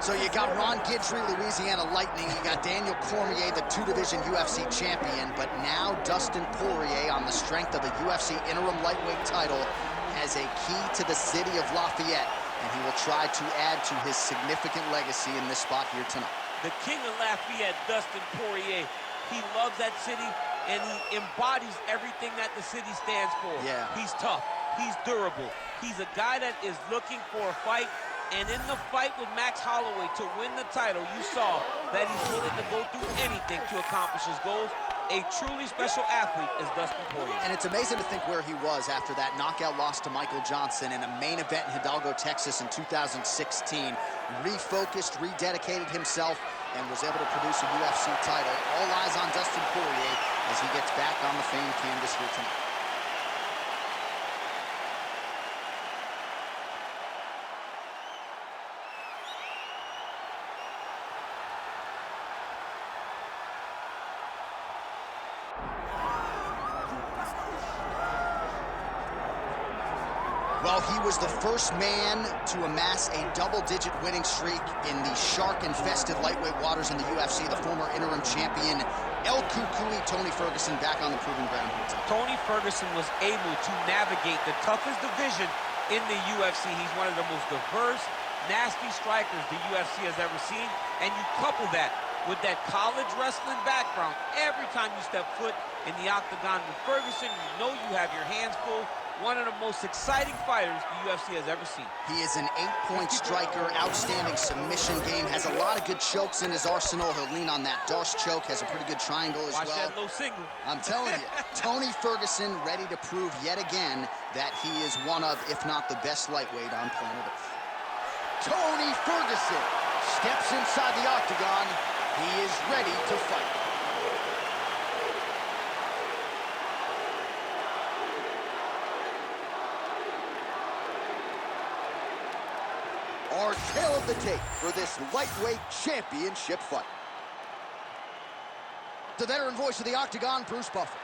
So you got Ron Guidry, Louisiana Lightning. You got Daniel Cormier, the two-division UFC champion. But now Dustin Poirier, on the strength of the UFC interim lightweight title, has a key to the city of Lafayette. And he will try to add to his significant legacy in this spot here tonight. The king of Lafayette, Dustin Poirier. He loves that city, and he embodies everything that the city stands for. Yeah. He's tough. He's durable. He's a guy that is looking for a fight. And in the fight with Max Holloway to win the title, you saw that he's willing to go through anything to accomplish his goals. A truly special athlete is Dustin Poirier. And it's amazing to think where he was after that knockout loss to Michael Johnson in a main event in Hidalgo, Texas in 2016. Refocused, rededicated himself, and was able to produce a UFC title. All eyes on Dustin Poirier as he gets back on the famed canvas here tonight. Well, he was the first man to amass a double-digit winning streak in the shark-infested lightweight waters in the UFC. The former interim champion, El Cucuy, Tony Ferguson, back on the proving ground here tonight. Tony Ferguson was able to navigate the toughest division in the UFC. He's one of the most diverse, nasty strikers the UFC has ever seen. And you couple that with that college wrestling background. Every time you step foot in the octagon with Ferguson, you know you have your hands full. One of the most exciting fighters the UFC has ever seen. He is an 8-point striker, outstanding submission game, has a lot of good chokes in his arsenal. He'll lean on that Darce choke, has a pretty good triangle as well. Watch that low single. I'm telling you, Tony Ferguson ready to prove yet again that he is one of, if not the best lightweight on planet Earth. Tony Ferguson steps inside the octagon. He is ready to fight. Our tale of the tape for this lightweight championship fight. The veteran voice of the octagon, Bruce Buffer.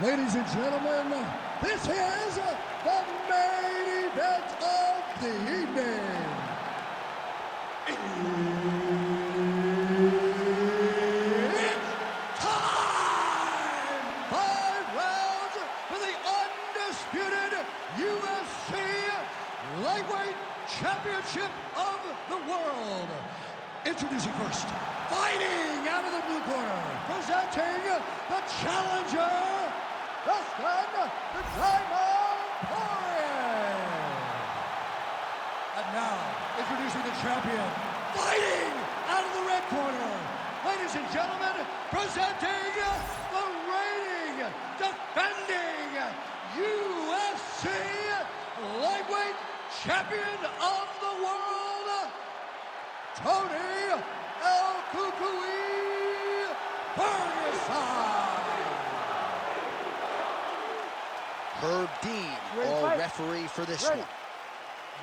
Ladies and gentlemen, this is the main event of the evening. It's time! 5 rounds for the undisputed UFC Lightweight Championship of the world. Introducing first, fighting out of the blue corner, presenting the challenger, Dustin the Diamond Poirier. And now, introducing the champion, fighting out of the red corner, ladies and gentlemen, presenting the reigning, defending UFC Lightweight Champion of the world, Tony El Cucuy Ferguson. Herb Dean, all referee for this one.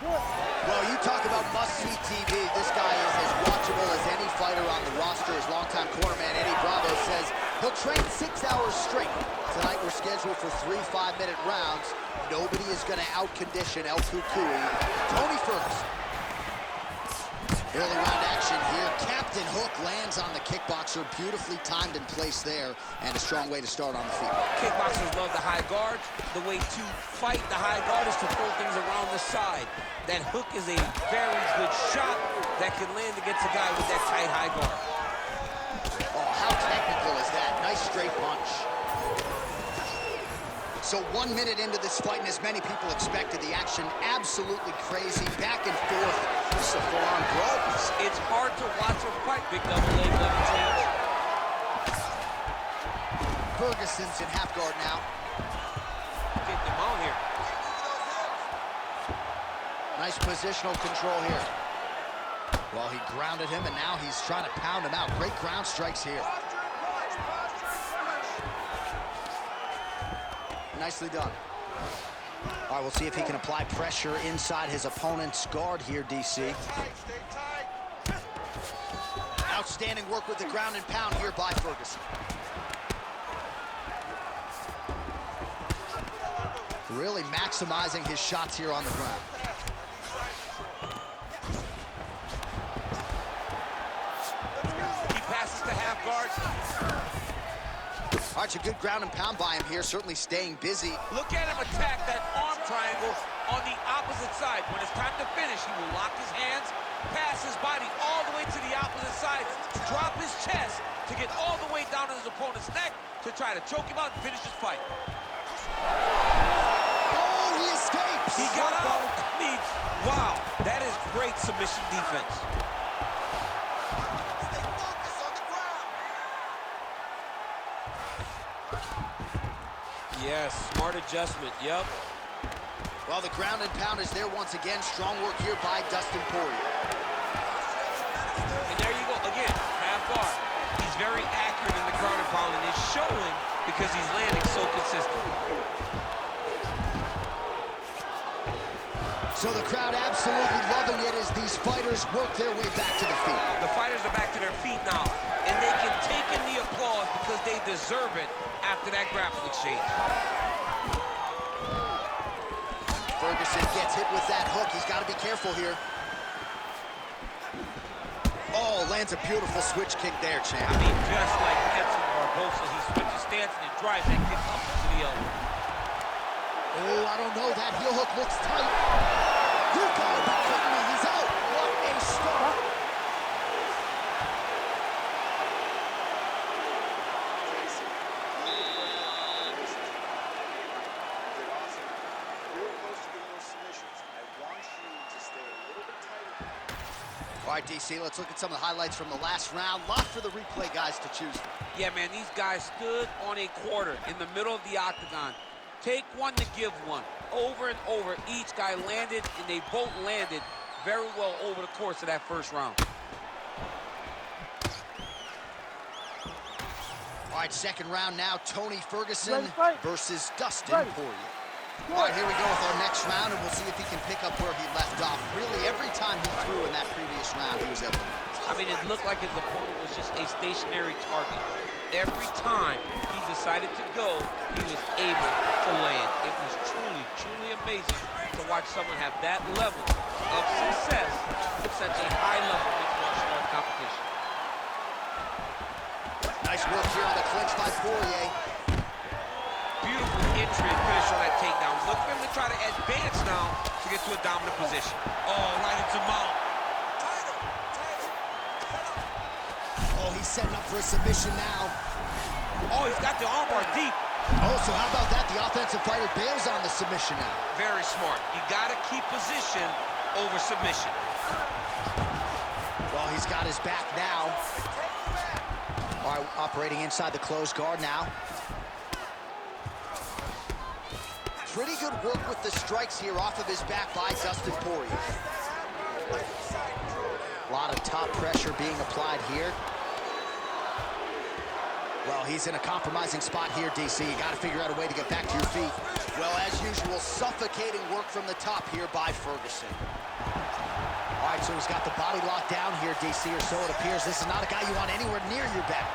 Well, you talk about must-see TV. This guy is as watchable as any fighter on the roster. His longtime cornerman, Eddie Bravo, says he'll train 6 hours straight. Tonight we're scheduled for 3 5-minute rounds. Nobody is going to out-condition El Cucuy. Tony Ferguson. Early round action here. Captain Hook lands on the kickboxer. Beautifully timed and placed there. And a strong way to start on the feet. Kickboxers love the high guard. The way to fight the high guard is to throw things around the side. That hook is a very good shot that can land against a guy with that tight high guard. Oh, how technical is that? Nice straight punch. So 1 minute into this fight, and as many people expected, the action absolutely crazy, back and forth. This is a full-on brawl. It's hard to watch a fight, big double leg level change. Ferguson's in half guard now. Get them on here. Nice positional control here. Well, he grounded him, and now he's trying to pound him out. Great ground strikes here. Nicely done. All right, we'll see if he can apply pressure inside his opponent's guard here, DC. Outstanding work with the ground and pound here by Ferguson. Really maximizing his shots here on the ground. All right, a good ground and pound by him here, certainly staying busy. Look at him attack that arm triangle on the opposite side. When it's time to finish, he will lock his hands, pass his body all the way to the opposite side, drop his chest to get all the way down to his opponent's neck to try to choke him out and finish his fight. Oh, he escapes! He got out. Wow, that is great submission defense. Stay focused on the ground. Yes, smart adjustment, yep. Well, the ground and pound is there once again. Strong work here by Dustin Poirier. And there you go, again, half guard. He's very accurate in the ground and pound, and it's showing because he's landing so consistently. So the crowd absolutely loving it as these fighters work their way back to the feet. The fighters are back to their feet now, and they can take in the applause because they deserve it after that grappling exchange. Ferguson gets hit with that hook. He's got to be careful here. Oh, lands a beautiful switch kick there, champ. I mean, just like Edson Barbosa, he switches stance and drives that kick up to the elbow. Oh, I don't know. That heel hook looks tight. You gotta be kidding me. He's out. What a start. All right, DC, let's look at some of the highlights from the last round. Lot for the replay guys to choose from. Yeah, man, these guys stood on a quarter in the middle of the octagon. Take one to give one. Over and over, each guy landed, and they both landed very well over the course of that first round. All right, second round now. Tony Ferguson versus Dustin Poirier. All right, here we go with our next round, and we'll see if he can pick up where he left off. Really, every time he threw in that previous round, he was able to. I mean, it looked like his opponent was just a stationary target. Every time he decided to go, he was able to land. It was truly, truly amazing to watch someone have that level of success with such a high level of martial art competition. Nice work here on the clinch by Poirier. Beautiful entry and finish on that takedown. Look for him to try to advance now to get to a dominant position. Oh, right into mount. Oh, he's setting up for a submission now. Oh, he's got the armbar deep. Oh, so how about that? The offensive fighter bails on the submission now. Very smart. You got to keep position over submission. Well, he's got his back now. All right, operating inside the closed guard now. Pretty good work with the strikes here off of his back by Dustin Poirier. A lot of top pressure being applied here. Well, he's in a compromising spot here, DC. You got to figure out a way to get back to your feet. Well, as usual, suffocating work from the top here by Ferguson. All right, so he's got the body locked down here, DC, or so it appears. This is not a guy you want anywhere near your back.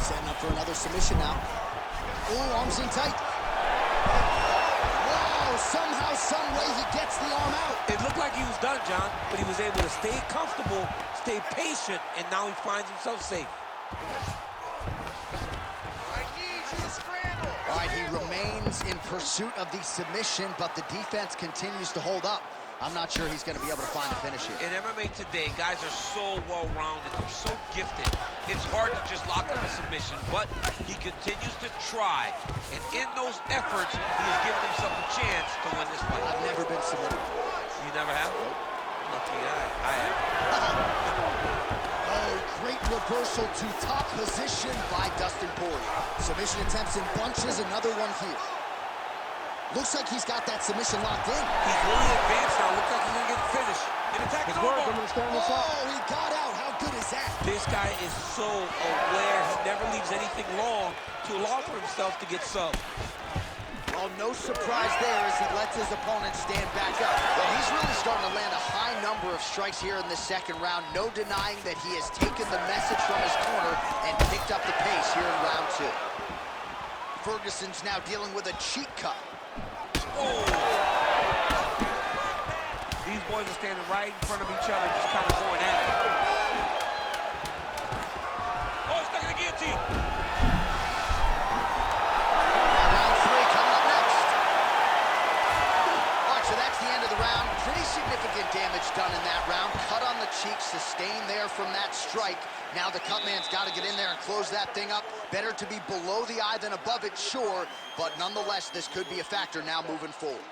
Setting up for another submission now. Oh, arms in tight. Wow, somehow, some way he gets the arm out. It looked like he was done, John, but he was able to stay comfortable, stay patient, and now he finds himself safe. I need you to scramble. All right, he remains in pursuit of the submission, but the defense continues to hold up. I'm not sure he's going to be able to find a finish here. In MMA today, guys are so well-rounded, they're so gifted. It's hard to just lock up a submission, but he continues to try. And in those efforts, he has given himself a chance to win this fight. I've never been submitted. You never have? Lucky I have. Oh, great reversal to top position by Dustin Poirier. Submission attempts in bunches, another one here. Looks like he's got that submission locked in. He's really advanced now. Looks like he's going to get the finish. And attack is over. Oh, he got out. How good is that? This guy is so aware. He never leaves anything long to allow for himself to get subbed. Well, no surprise there as he lets his opponent stand back up. Well, he's really starting to land a high number of strikes here in the second round. No denying that he has taken the message from his corner and picked up the pace here in round two. Ferguson's now dealing with a cheek cut. Oh. These boys are standing right in front of each other, just kind of going at it. Oh, he's Round 3 coming up next. All right, so that's the end of the round. Pretty significant damage done in that round. Cut on the cheek, sustained there from that strike. Now the cut man's got to get in there and close that thing up. Better to be below the eye than above it, sure, but nonetheless, this could be a factor now moving forward.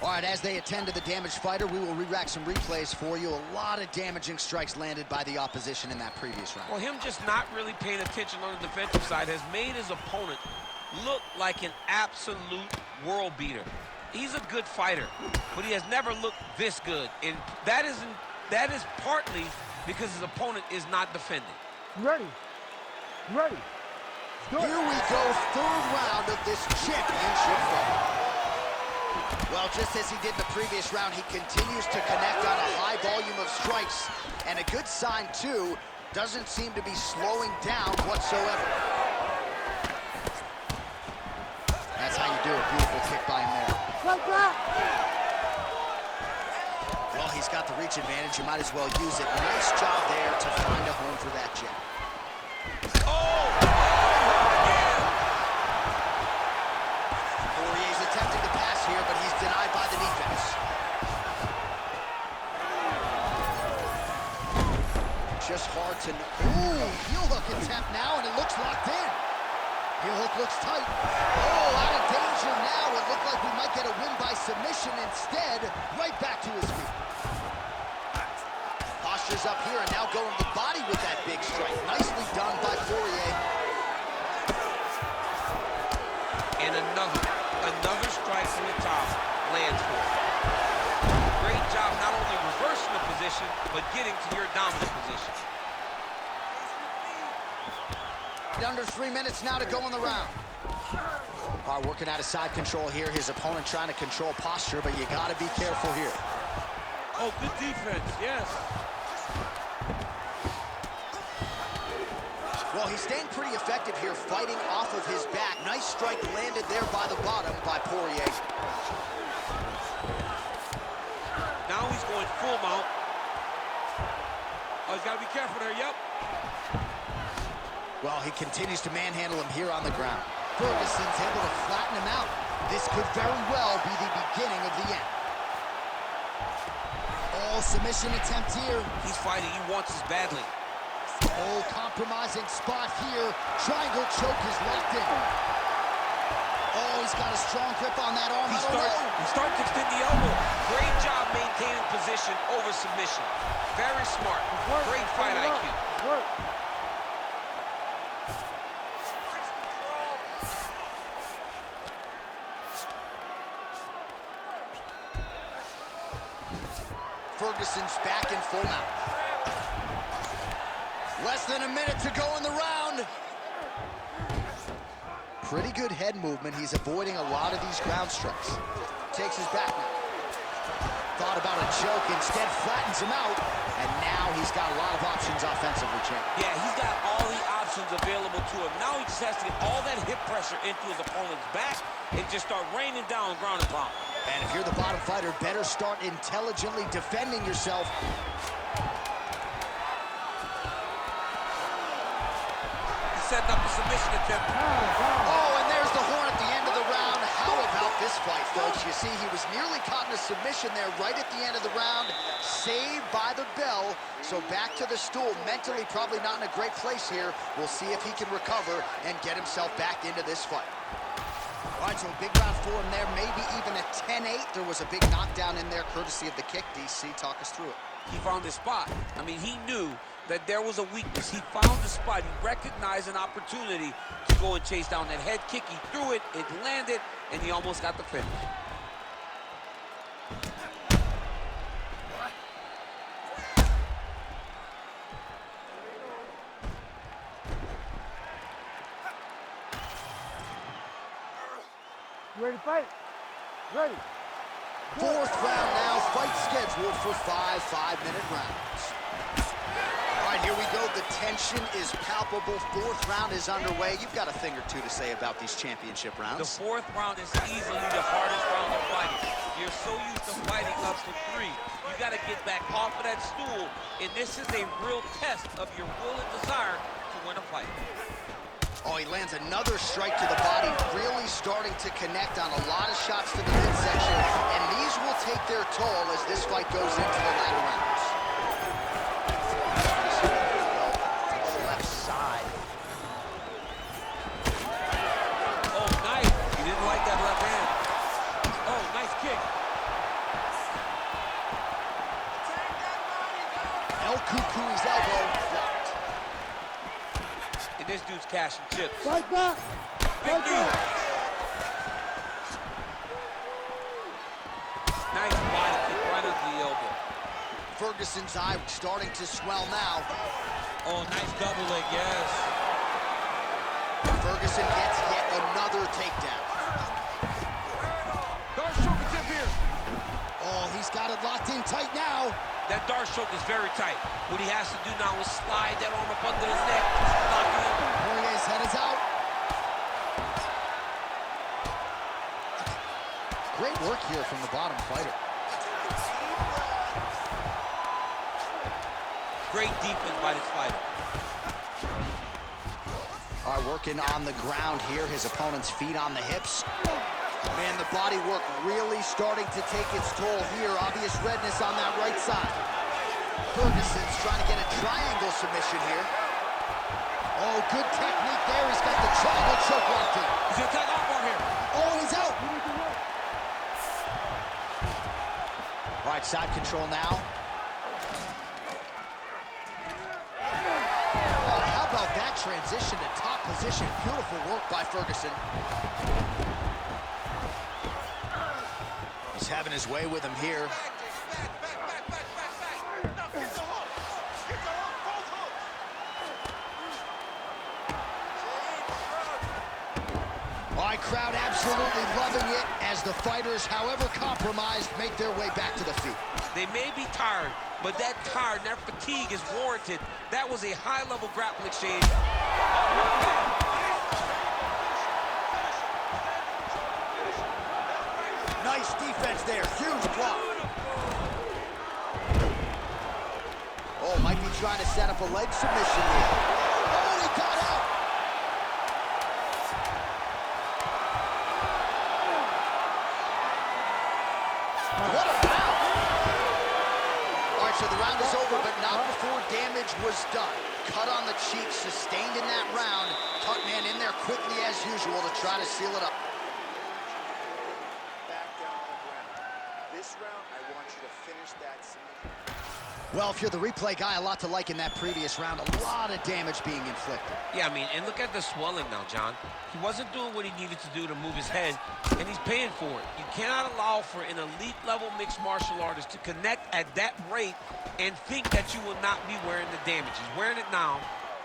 All right, as they attend to the damaged fighter, we will re-rack some replays for you. A lot of damaging strikes landed by the opposition in that previous round. Well, him just not really paying attention on the defensive side has made his opponent look like an absolute world beater. He's a good fighter, but he has never looked this good. And that is partly because his opponent is not defending. Ready. Ready. Here we go, third round of this championship fight. Well, just as he did in the previous round, he continues to connect on a high volume of strikes. And a good sign, too, doesn't seem to be slowing down whatsoever. That's how you do it. Beautiful kick by him there. Like that. Well, he's got the reach advantage. You might as well use it. Nice job there to find a home for that jab. Poirier's attempting to pass here, but he's denied by the defense. Just hard to... Ooh, heel hook attempt now, and it looks locked in. Heel hook looks tight. Oh, out of danger now. It looked like we might get a win by submission. Instead, right back to his feet. Posture's up here, and now going to the body with that big strike. Nicely done by Poirier. And another strike from the top lands for him. Great job not only reversing the position, but getting to your dominant position. Under 3 minutes now to go in the round. All right, working out of side control here. His opponent trying to control posture, but you got to be careful here. Oh, good defense, yes. Well, he's staying pretty effective here, fighting off of his back. Nice strike landed there by the bottom by Poirier. Now he's going full mount. Oh, he's got to be careful there, yep. Well, he continues to manhandle him here on the ground. Ferguson's able to flatten him out. This could very well be the beginning of the end. Oh, submission attempt here. He's fighting, he wants this badly. Oh, compromising spot here. Triangle choke is locked in. Oh, he's got a strong grip on that arm. He's starting to extend the elbow. Great job maintaining position over submission. Very smart. Great fight IQ. Ferguson's back in full mount. Less than a minute to go in the round. Pretty good head movement. He's avoiding a lot of these ground strikes. Takes his back now. Thought about a choke, instead flattens him out. And now he's got a lot of options offensively, champ. Yeah, he's got all the options available to him. Now he just has to get all that hip pressure into his opponent's back and just start raining down ground and pound. And if you're the bottom fighter, better start intelligently defending yourself. He's setting up a submission attempt. Oh, and there's the horn at the end of the round. How about this fight, folks? You see, he was nearly caught in a submission there right at the end of the round. Saved by the bell. So back to the stool. Mentally, probably not in a great place here. We'll see if he can recover and get himself back into this fight. All right, so a big round for him there, maybe even a 10-8. There was a big knockdown in there, courtesy of the kick. DC, talk us through it. He found his spot. I mean, he knew that there was a weakness. He found the spot. He recognized an opportunity to go and chase down that head kick. He threw it, it landed, and he almost got the finish. Ready to fight? Ready. Fourth round now, fight scheduled for 5 5-minute rounds. All right, here we go. The tension is palpable. Fourth round is underway. You've got a thing or two to say about these championship rounds. The fourth round is easily the hardest round of fighting. You're so used to fighting up to 3. You got to get back off of that stool, and this is a real test of your will and desire to to win a fight. Oh, he lands another strike to the body, really starting to connect on a lot of shots to the midsection, and these will take their toll as this fight goes into the latter rounds. Left side. Oh, nice. He didn't like that left hand. Oh, nice kick. El Cucuy's elbow blocked. And this dude's cashing chips. Fight back. Big knee. Nice body kick right under the elbow. Ferguson's eye starting to swell now. Oh, nice double leg, yes. Ferguson gets yet another takedown. Darce choke attempt here. Oh, he's got it locked in tight now. That Darce choke is very tight. What he has to do now is slide that arm up under his neck. Lock it in. Poirier's head is out. Great work here from the bottom fighter. Great defense by this fighter. All right, working on the ground here. His opponent's feet on the hips. Man, the body work really starting to take its toll here. Obvious redness on that right side. Ferguson's trying to get a triangle submission here. Oh, good technique there. He's got the triangle choke locked in. He's gonna take off here. Oh, he's out. All right, side control now. Oh, how about that transition to top position? Beautiful work by Ferguson. He's having his way with him here. All right, crowd absolutely loving it as the fighters, however compromised, make their way back to the feet. They may be tired, but that tired, that fatigue is warranted. That was a high-level grappling exchange. Nice defense there, huge block. Oh, might be trying to set up a leg submission here. Oh, he got out. What a round. All right, so the round is over, but not before damage was done. Cut on the cheek, sustained in that round. Tuckman in there quickly as usual to try to seal it up. This round, I want you to finish that submission. Well, if you're the replay guy, a lot to like in that previous round. A lot of damage being inflicted. Yeah, I mean, and look at the swelling now, John. He wasn't doing what he needed to do to move his head, and he's paying for it. You cannot allow for an elite-level mixed martial artist to connect at that rate and think that you will not be wearing the damage. He's wearing it now.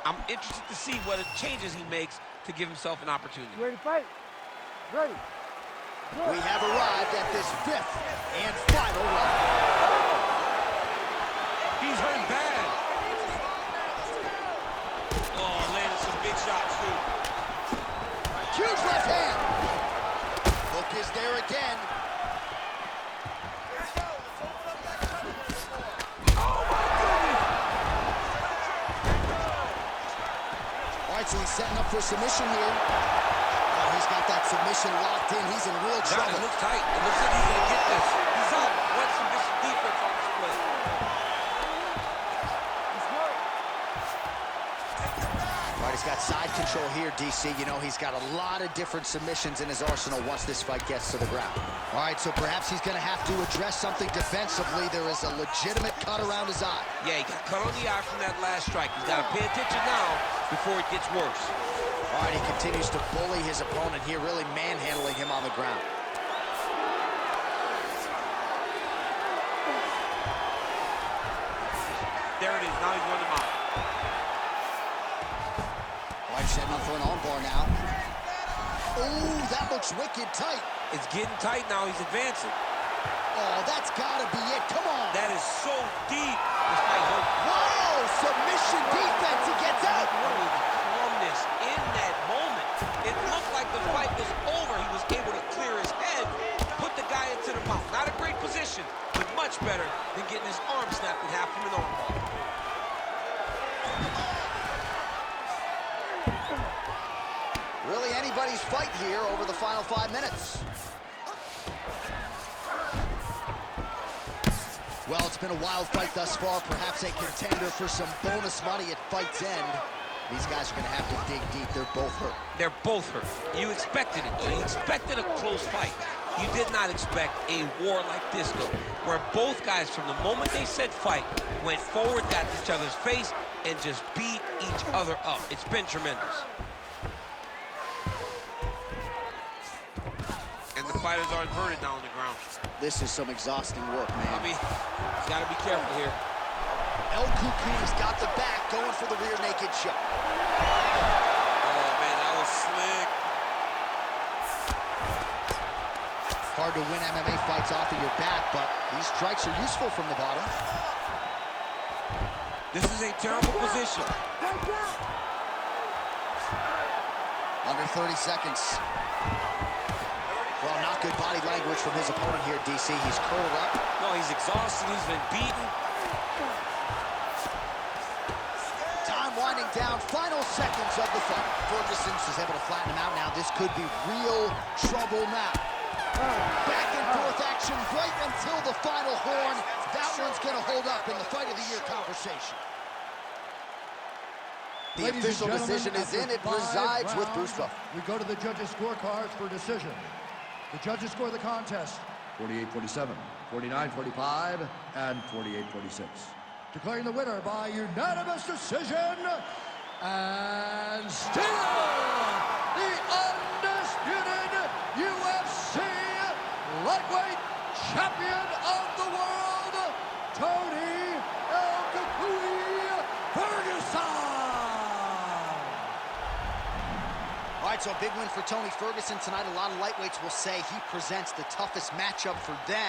I'm interested to see what changes he makes to give himself an opportunity. Ready to fight? Ready. We have arrived at this fifth and final round. He's hurt bad. Oh, landed some big shots, too. Huge left hand. Hook is there again. Oh, my goodness. All right, so he's setting up for submission here. Oh, he's got that submission locked in. He's in real John, trouble. it looks tight. It looks like he's going to get this. He's up. What submission defense on display? All right, he's got side control here, DC. You know, he's got a lot of different submissions in his arsenal once this fight gets to the ground. All right, so perhaps he's going to have to address something defensively. There is a legitimate cut around his eye. Yeah, he got cut on the eye from that last strike. He's got to pay attention now before it gets worse. All right, he continues to bully his opponent here, really manhandling him on the ground. There it is. Now he's running him out. All right, setting up for an armbar now. Oh, that looks wicked tight. It's getting tight now. He's advancing. Oh, that's got to be it. Come on. That is so deep. This fight hurt. Whoa, submission defense. He gets out. Calmness in that moment. It looked like the fight was over. He was able to clear his head, put the guy into the mouth. Not a great position, but much better than getting his arm snapped in half from an armbar. anybody's fight here over the final 5 minutes. Well, it's been a wild fight thus far, perhaps a contender for some bonus money at fight's end. These guys are going to have to dig deep. They're both hurt. They're both hurt. You expected it. You expected a close fight. You did not expect a war like this, though, where both guys, from the moment they said fight, went forward at each other's face and just beat each other up. It's been tremendous. And the fighters are inverted now on the ground. This is some exhausting work, man. I mean, he's got to be careful here. El Cucuy's got the back, going for the rear naked choke. Oh, man, that was slick. Hard to win MMA fights off of your back, but these strikes are useful from the bottom. This is a terrible position. Under 30 seconds. Well, not good body language from his opponent here, DC. He's curled up. No, he's exhausted. He's been beaten. Time winding down. Final seconds of the fight. Ferguson is able to flatten him out now. This could be real trouble now. Back and forth action right until the final horn. That one's going to hold up in the fight of the year conversation. The official decision is in. It resides with Bruce Buffer. We go to the judges' scorecards for decision. The judges score the contest 48-47, 49-45, and 48-46. Declaring the winner by unanimous decision, and still the undisputed UFC lightweight champion of the world, Tony El Cucuy Ferguson. All right, so a big win for Tony Ferguson tonight. A lot of lightweights will say he presents the toughest matchup for them.